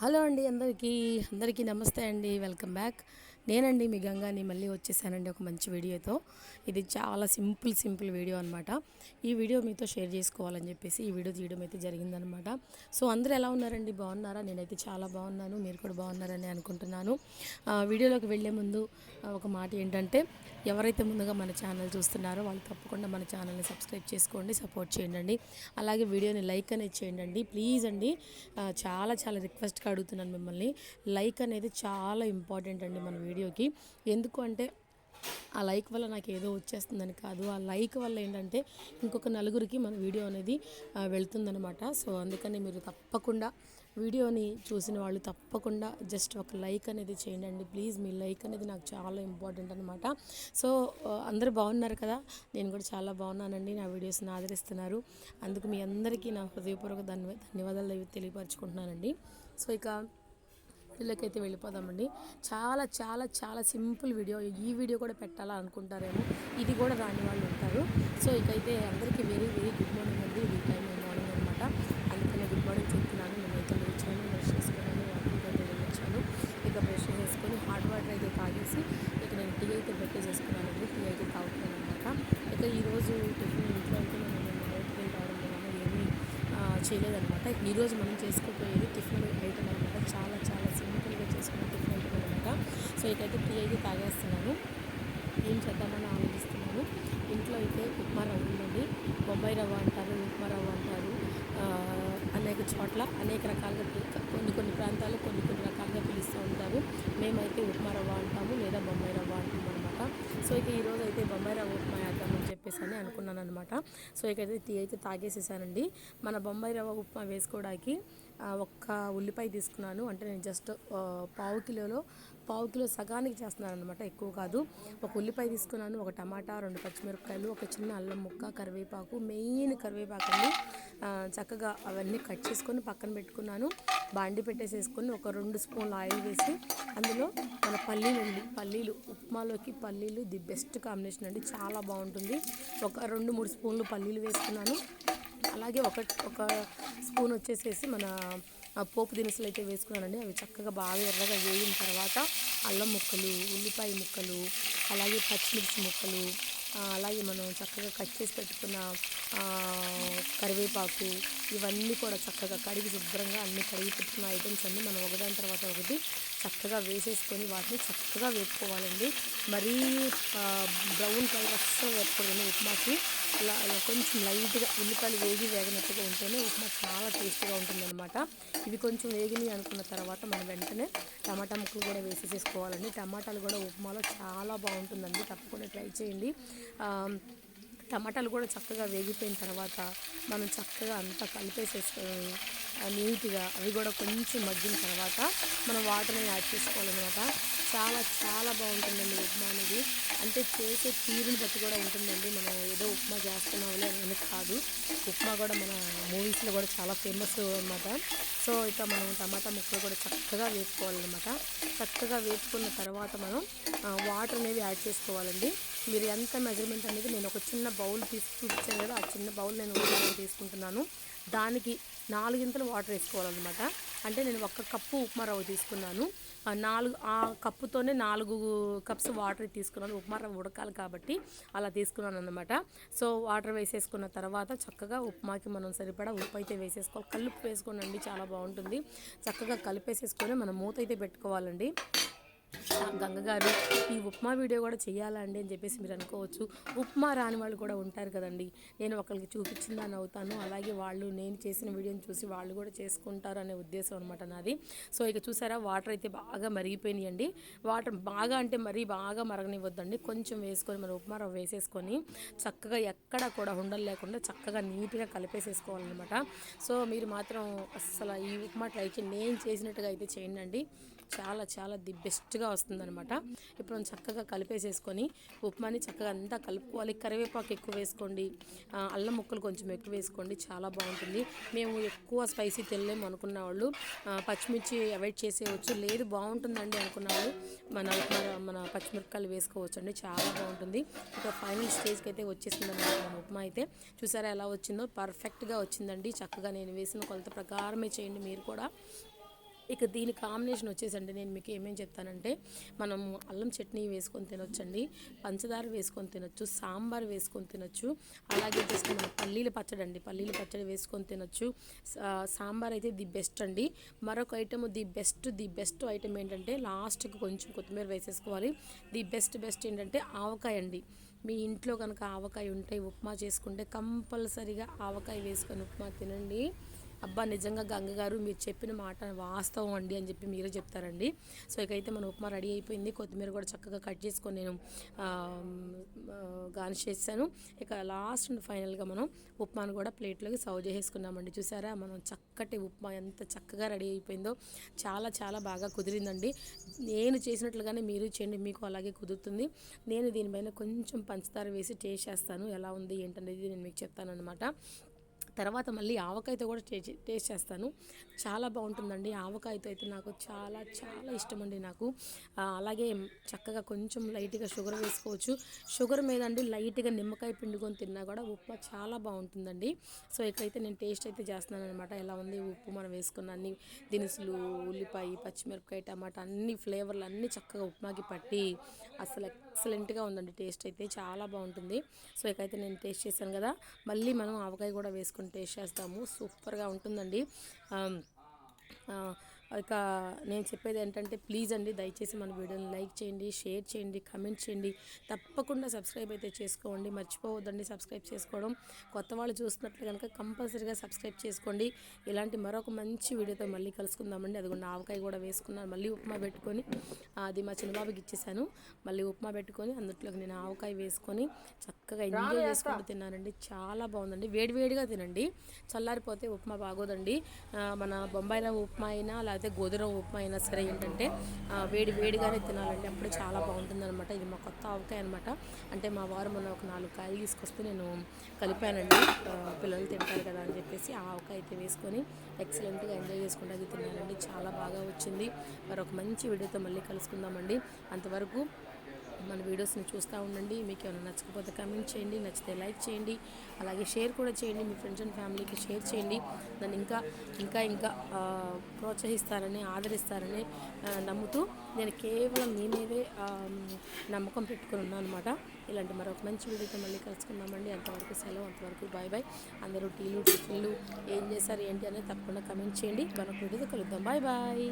Hello అండి అందరికీ నమస్తే అండి. Welcome back. నేనండి మీ గంగాని మళ్ళీ వచ్చేసానండి ఒక మంచి వీడియోతో. ఇది చాలా సింపుల్ వీడియో అనమాట. ఈ వీడియో మీతో షేర్ చేసుకోవాలని చెప్పేసి ఈ వీడియో తీయడం అయితే జరిగిందనమాట. సో అందరూ ఎలా ఉన్నారండి, బాగున్నారా? నేనైతే చాలా బాగున్నాను, మీరు కూడా బాగున్నారని అనుకుంటున్నాను. వీడియోలోకి వెళ్ళే ముందు ఒక మాట ఏంటంటే, ఎవరైతే ముందుగా మన ఛానల్ చూస్తున్నారో వాళ్ళు తప్పకుండా మన ఛానల్ని సబ్స్క్రైబ్ చేసుకోండి, సపోర్ట్ చేయండి. అలాగే వీడియోని లైక్ అనేది చేయండి ప్లీజ్ అండి. చాలా రిక్వెస్ట్గా అడుగుతున్నాను మిమ్మల్ని. లైక్ అనేది చాలా ఇంపార్టెంట్ అండి మన వీడియోకి. ఎందుకు అంటే ఆ లైక్ వల్ల నాకు ఏదో వచ్చేస్తుందని కాదు, ఆ లైక్ వల్ల ఏంటంటే ఇంకొక నలుగురికి మన వీడియో అనేది వెళ్తుందనమాట. సో అందుకని మీరు తప్పకుండా వీడియోని చూసిన వాళ్ళు తప్పకుండా జస్ట్ ఒక లైక్ అనేది చేయండి ప్లీజ్. మీ లైక్ అనేది నాకు చాలా ఇంపార్టెంట్ అనమాట. సో అందరూ బాగున్నారు కదా, నేను కూడా చాలా బాగున్నానండి. నా వీడియోస్ని ఆదరిస్తున్నారు, అందుకు మీ అందరికీ నా హృదయపూర్వక ధన్యవాదాలు తెలియపరచుకుంటున్నానండి. సో ఇక వీళ్ళకైతే వెళ్ళిపోదామండి. చాలా సింపుల్ వీడియో. ఈ వీడియో కూడా పెట్టాలా అనుకుంటారేమో, ఇది కూడా రాని వాళ్ళు ఉంటారు. సో ఇకైతే అందరికీ వెరీ గుడ్ మార్నింగ్ అండి. ఇది టైం మార్నింగ్ అనమాట, అందుకనే గుడ్ మార్నింగ్ చెప్తున్నాను. నేనైతే లేచాను, బ్రష్ చేసుకున్నాను, వాకింగ్ అయితే వెళ్ళొచ్చాను. ఇక బ్రష్ చేసుకొని హాట్ వాటర్ అయితే తాగేసి ఇక నేను టీ అయితే పెట్టేసేసుకున్నానండి. టీ అయితే తాగుతున్నాను అనమాట. ఇక ఈరోజు టిఫిన్ ఇంట్లో అయితే నేను బయటకి రావడం వల్ల ఏమీ చేయలేదన్నమాట. ఈరోజు మనం చేసుకోపోయేది టిఫిన్ ఐటమ్ అనమాట. చాలా సింపుల్గా చేసుకున్న టిఫిన్ ఐటమ్ అనమాట. సో ఇకైతే టీ అయితే తాగేస్తున్నాను. ఏం చేద్దామని ఆలోచిస్తున్నాను. ఇంట్లో అయితే ఉప్మా రవ్వ ఉందండి. బొంబాయి రవ్వ అంటారు, ఉప్మా రవ్వ అంటారు. అనేక చోట్ల అనేక రకాలుగా కొన్ని ప్రాంతాల్లో కొన్ని రకాలుగా పిలుస్తూ ఉంటారు. మేమైతే ఉప్మా రవ్వ అంటాము, లేదా బొంబాయి రవ్వ అంటాము అనమాట. సో ఇక ఈరోజు అయితే బొంబాయి రవ్వ ఉప్మా వేద్దామని చెప్పేసి అని అనుకున్నాను అనమాట. సో ఇకైతే టీ అయితే తాగేసేసానండి. మన బొంబాయి రవ్వ ఉప్మా వేసుకోవడానికి ఒక్క ఉల్లిపాయ తీసుకున్నాను. అంటే నేను జస్ట్ పావు కిలో సగానికి చేస్తున్నాను అనమాట, ఎక్కువ కాదు. ఒక ఉల్లిపాయ తీసుకున్నాను, ఒక టమాటా, 2 పచ్చిమిరపకాయలు, ఒక చిన్న అల్లం ముక్క, కరివేపాకు, మెయిన్ కరివేపాకు అండి. చక్కగా అవన్నీ కట్ చేసుకొని పక్కన పెట్టుకున్నాను. బాండి పెట్టేసేసుకొని ఒక 2 స్పూన్ల ఆయిల్ వేసి అందులో మన పల్లీలు ఉప్మాలోకి పల్లీలు ది బెస్ట్ కాంబినేషన్ అండి, చాలా బాగుంటుంది. ఒక 2-3 స్పూన్లు పల్లీలు వేసుకున్నాను. అలాగే ఒక స్పూన్ వచ్చేసేసి మన పోపు దినుసులు అయితే వేసుకున్నానండి. అవి చక్కగా బాగా ఎర్రగా వేగిన తర్వాత అల్లం ముక్కలు, ఉల్లిపాయ ముక్కలు, అలాగే పచ్చిమిర్చి ముక్కలు, అలాగే మనం చక్కగా కట్ చేసి పెట్టుకున్న కరివేపాకు, ఇవన్నీ కూడా చక్కగా కడిగి శుభ్రంగా అన్ని కడిగి పెట్టుకున్న ఐటమ్స్ అన్నీ మనం ఒకదాని తర్వాత ఒకటి చక్కగా వేసేసుకొని వాటిని చక్కగా వేపుకోవాలండి. మరీ బ్రౌన్ కలర్ అస్సలు వేపకూడదు ఉప్మాకి. అలా కొంచెం లైట్గా ఉల్లిపాయలు వేగినట్టుగా ఉంటేనే ఉప్మా చాలా టేస్ట్గా ఉంటుందన్నమాట. ఇవి కొంచెం వేగినాయి అనుకున్న తర్వాత మనం వెంటనే టమాటా ముక్కలు కూడా వేసేసుకోవాలండి. టమాటాలు కూడా ఉప్మాలో చాలా బాగుంటుందండి, తప్పకుండా ట్రై చేయండి. టమాటాలు కూడా చక్కగా వేగిపోయిన తర్వాత మనం చక్కగా అంతా కలిపేసేసుకొని నీట్గా అవి కూడా కొంచెం మగ్గిన తర్వాత మనం వాటర్ని యాడ్ చేసుకోవాలన్నమాట. చాలా బాగుంటుందండి ఉప్మా అనేది. అంటే చేసే తీరుని బట్టి కూడా ఉంటుందండి. మనం ఏదో ఉప్మా చేస్తున్నామని అనేది కాదు, ఉప్మా కూడా మన మూవీస్లో కూడా చాలా ఫేమస్ అనమాట. సో ఇక మనం టమాటా ముక్కలు కూడా చక్కగా వేపుకోవాలన్నమాట. చక్కగా వేపుకున్న తర్వాత మనం వాటర్ అనేది యాడ్ చేసుకోవాలండి. మీరు ఎంత మెజర్మెంట్ అనేది నేను ఒక చిన్న బౌల్ చూపించాను కదా, ఆ చిన్న బౌల్ నేను తీసుకుంటున్నాను. దానికి 4 వాటర్ వేసుకోవాలన్నమాట. అంటే నేను 1 కప్పు ఉప్మా రవ్వ తీసుకున్నాను. ఆ కప్పుతోనే 4 కప్స్ వాటర్ తీసుకున్నాను. ఉప్మా రవ్వ ఉడకాలి కాబట్టి అలా తీసుకున్నాను అన్నమాట. సో వాటర్ వేసేసుకున్న తర్వాత చక్కగా ఉప్మాకి మనం సరిపడా ఉప్పు అయితే వేసేసుకోవాలి. కల్లుప్పు వేసుకోనండి, చాలా బాగుంటుంది. చక్కగా కలిపేసేసుకొని మనం మూత అయితే పెట్టుకోవాలండి. గంగగారు ఈ ఉప్మా వీడియో కూడా చేయాలండి అని చెప్పేసి మీరు అనుకోవచ్చు. ఉప్మా రాని వాళ్ళు కూడా ఉంటారు కదండి. నేను ఒకరికి చూపించిందని అవుతాను, అలాగే వాళ్ళు నేను చేసిన వీడియోని చూసి వాళ్ళు కూడా చేసుకుంటారు అనే ఉద్దేశం అనమాట నాది. సో ఇక చూసారా, వాటర్ అయితే బాగా మరిగిపోయినాయండి. వాటర్ బాగా అంటే మరీ బాగా మరగనివ్వద్దండి, కొంచెం వేసుకొని మన ఉప్మా రవ్వ వేసేసుకొని చక్కగా ఎక్కడ కూడా ఉండలు లేకుండా చక్కగా నీట్గా కలిపేసేసుకోవాలన్నమాట. సో మీరు మాత్రం అస్సలు ఈ ఉప్మా ట్రై చేయండి, నేను చేసినట్టుగా అయితే చేయండి. చాలా ది బెస్ట్గా వస్తుందన్నమాట. ఇప్పుడు మనం చక్కగా కలిపేసేసుకొని ఉప్మాని చక్కగా అంతా కలుపుకోవాలి. కరివేపాకు ఎక్కువ వేసుకోండి, అల్లం ముక్కలు కొంచెం ఎక్కువ వేసుకోండి, చాలా బాగుంటుంది. మేము ఎక్కువ స్పైసీ తెల్లేము అనుకున్న వాళ్ళు పచ్చిమిర్చి అవాయిడ్ చేసేయచ్చు, లేదు బాగుంటుందండి అనుకున్న వాళ్ళు మన పచ్చిమిరపకాయలు వేసుకోవచ్చు అండి, చాలా బాగుంటుంది. ఇక ఫైనల్ స్టేజ్కి అయితే వచ్చేసింది అన్నమాట మన ఉప్మా అయితే. చూసారా ఎలా వచ్చిందో, పర్ఫెక్ట్గా వచ్చిందండి. చక్కగా నేను వేసిన కొలత ప్రకారమే చేయండి మీరు కూడా. ఇక దీని కాంబినేషన్ వచ్చేసండి నేను మీకు ఏమేమి చెప్తానంటే మనము అల్లం చట్నీ వేసుకొని తినొచ్చండి, పంచదార వేసుకొని తినొచ్చు, సాంబార్ వేసుకొని తినొచ్చు, అలాగే జస్ట్ మన పల్లీల పచ్చడి అండి, పల్లీల పచ్చడి వేసుకొని తినొచ్చు. సాంబార్ అయితే ది బెస్ట్ అండి. మరొక ఐటమ్ ది బెస్ట్ ఐటమ్ ఏంటంటే లాస్ట్కి కొంచెం కొత్తిమీర వేసేసుకోవాలి. బెస్ట్ ఏంటంటే ఆవకాయ అండి. మీ ఇంట్లో కనుక ఆవకాయ ఉంటే ఉప్మా చేసుకుంటే కంపల్సరీగా ఆవకాయ వేసుకొని ఉప్మా తినండి. అబ్బా నిజంగా గంగ గారు మీరు చెప్పిన మాట వాస్తవం అండి అని చెప్పి మీరే చెప్తారండి. సో ఇకైతే మన ఉప్మా రెడీ అయిపోయింది. కొత్తిమీర కూడా చక్కగా కట్ చేసుకొని నేను గార్నిష్ చేశాను. ఇక లాస్ట్ అండ్ ఫైనల్గా మనం ఉప్మాను కూడా ప్లేట్లోకి సర్వ్ చేసుకున్నామండి. చూసారా మనం చక్కటి ఉప్మా ఎంత చక్కగా రెడీ అయిపోయిందో, చాలా చాలా బాగా కుదిరిందండి. నేను చేసినట్లుగానే మీరు చేయండి, మీకు అలాగే కుదురుతుంది. నేను దీనిపైన కొంచెం పంచదార వేసి టేస్ట్ చేస్తాను, ఎలా ఉంది ఏంటనేది నేను మీకు చెప్తాను అనమాట. తర్వాత మళ్ళీ ఆవకాయతో కూడా టేస్ట్ చేస్తాను. చాలా బాగుంటుందండి. ఆవకాయతో అయితే నాకు చాలా చాలా ఇష్టం అండి నాకు. అలాగే చక్కగా కొంచెం లైట్గా షుగర్ వేసుకోవచ్చు. షుగర్ మీద అండి లైట్గా నిమ్మకాయ పిండుకొని తిన్నా కూడా ఉప్మా చాలా బాగుంటుందండి. సో ఇక్కడైతే నేను టేస్ట్ అయితే చేస్తున్నాను అనమాట. ఎలా ఉంది ఉప్పు, మనం వేసుకున్న అన్ని దినుసులు, ఉల్లిపాయ, పచ్చిమిరపకాయ, టమాటా అన్ని ఫ్లేవర్లు అన్నీ చక్కగా ఉప్మాకి పట్టి అసలు ఎక్సలెంట్గా ఉందండి. టేస్ట్ అయితే చాలా బాగుంటుంది. సో ఇకైతే నేను టేస్ట్ చేశాను కదా, మళ్ళీ మనం ఆవకాయ కూడా వేసుకొని టేస్ట్ చేస్తాము. సూపర్గా ఉంటుందండి. ఇక నేను చెప్పేది ఏంటంటే ప్లీజ్ అండి దయచేసి మన వీడియోని లైక్ చేయండి, షేర్ చేయండి, కమెంట్ చేయండి, తప్పకుండా సబ్స్క్రైబ్ అయితే చేసుకోండి. మర్చిపోవద్దండి సబ్స్క్రైబ్ చేసుకోవడం. కొత్త వాళ్ళు చూస్తున్నట్లు కనుక కంపల్సరీగా సబ్స్క్రైబ్ చేసుకోండి. ఇలాంటి మరొక మంచి వీడియోతో మళ్ళీ కలుసుకుందామండి. అదిగోండి ఆవకాయ కూడా వేసుకున్నాను, మళ్ళీ ఉప్మా పెట్టుకొని అది మా చిన్నబాబుకి ఇచ్చేసాను. మళ్ళీ ఉప్మా పెట్టుకొని అందులోకి నేను ఆవకాయ వేసుకొని చక్కగా ఎంజాయ్ చేసుకుంటూ తిన్నానండి. చాలా బాగుందండి. వేడివేడిగా తినండి, చల్లారిపోతే ఉప్మా బాగోదండి. మన బొంబాయి రవ్వ ఉప్మా అయినా లేకపోతే గోధుమ ఉప్మా అయినా సరే ఏంటంటే వేడిగానే తినాలండి, అప్పుడు చాలా బాగుంటుందన్నమాట. ఇది మా కొత్త ఆవకాయ అనమాట. అంటే మా వారు మొన్న ఒక 4 కాయలు తీసుకొస్తే నేను కలిపానండి, పిల్లలు తింటారు కదా అని చెప్పేసి ఆ ఆవకాయ అయితే వేసుకొని ఎక్సలెంట్గా ఎంజాయ్ చేసుకుంటూ అది తిన్నానండి. చాలా బాగా వచ్చింది. మరొక మంచి వీడియోతో మళ్ళీ కలుసుకుందామండి. అంతవరకు మన వీడియోస్ని చూస్తూ ఉండండి. మీకు ఏమైనా నచ్చకపోతే కమెంట్ చేయండి, నచ్చితే లైక్ చేయండి, అలాగే షేర్ కూడా చేయండి. మీ ఫ్రెండ్స్ అండ్ ఫ్యామిలీకి షేర్ చేయండి. నన్ను ఇంకా ఇంకా ఇంకా ప్రోత్సహిస్తారని, ఆదరిస్తారని నమ్ముతూ నేను కేవలం మీ మీదే నమ్మకం పెట్టుకుని ఉన్నాను అనమాట. ఇలాంటి మరొక మంచి వీడియోతో మళ్ళీ కలుసుకుందామండి. అంతవరకు సెలవు, అంతవరకు బాయ్ బాయ్. అందరూ టీలు టిఫిన్లు ఏం చేశారు ఏంటి అనేది తప్పకుండా కమెంట్ చేయండి. మరొక వీడియోతో కలుద్దాం. Bye bye.